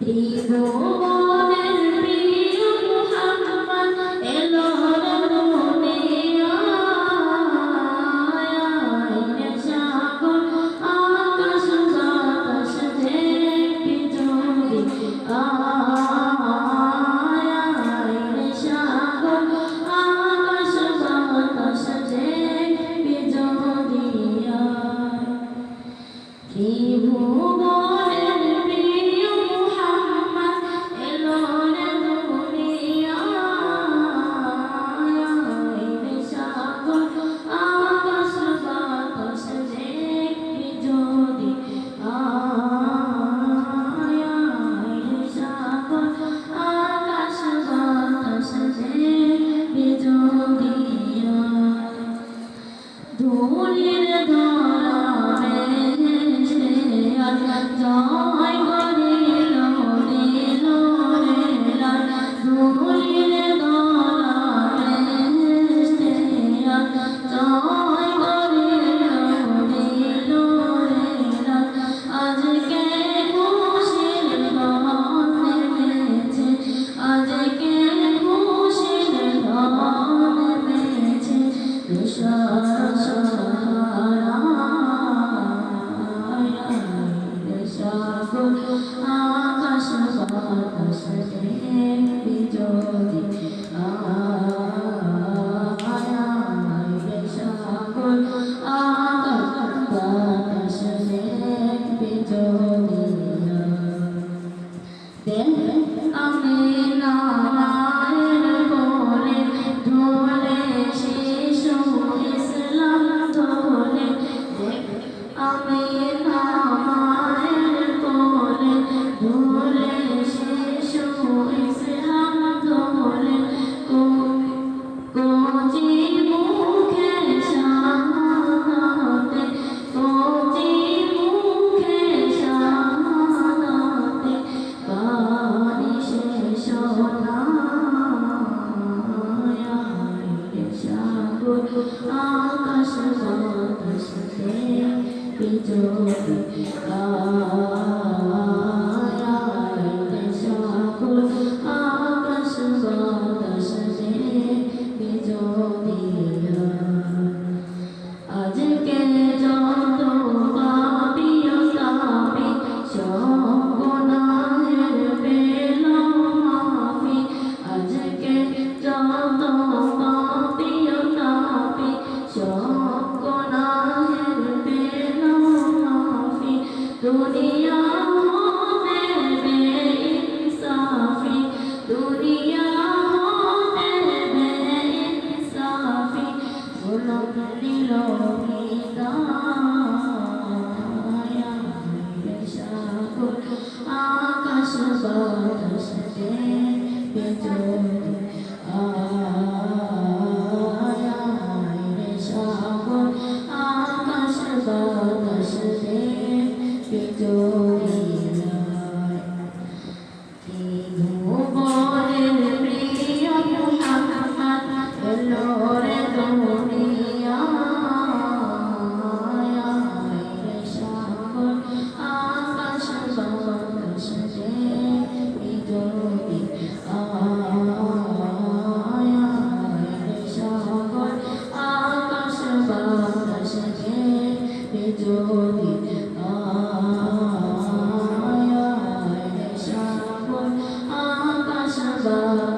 ত্রিভুবনের প্রিয় মুহাম্মদ এলো রে দুনিয়ায়, আইনে সাগর আকাশ বাতাস দেখবি যদি, আইনে সাগর আকাশ বাতাস দেখবি যদি। ত্রিভুবনের প্রিয় মুহাম্মদ এলো রে দুনিয়ায়, আইনে সাগর আকাশ বাতাস দেখবি যদি, আইনে সাগর আকাশ বাতাস দেখবি যদি। ধূলির ধরায় জয় করিল দিল রে লাল, ধূলির ধরায় জয় করিল দিল রে লাল। আজকে খুশির ধন নেমেছে, আজকে খুশির ধন নেমেছে, সাগর আকাশ বাতাস দেখবি যদি, সাগর আকাশ বাতাস দেখবি যদি। আমি নামায়ের কোলে ধরে শিশু ইসলাম ধরে, আমি নামায়ের কোলে ধরে শিশু ইসলাম ধরে, কচি মুখে শাহাদাতে, কচি মুখে শাহাদাতে বাণী শেষ নায়, সাগর আকাশ বাতাস দেখবি যদি, সাগর আকাশ বাতাস দেখবি যদি। আজকে যত পাপী ও তাপী সব গুনাহের পেল মাফি, আজকে যত পাপী ও তাপী সব গুনাহের পেল মাফি। দুনিয়া হতে বেইনসাফি, দুনিয়া হতে বেইনসাফি, জুলুম দিল বিদায়, সাগর আকাশ বাতাস দেখবি যদি, সাগর আকাশ বাতাস দেখবি যদি। ত্রিভুবনের প্রিয় মুহাম্মদ এলো রে দুনিয়ায়, সাগর আকাশ বাতাস দেখবি যদি, সাগর আকাশ বাতাস দেখবি যদি, সাগর আকাশ বাতাস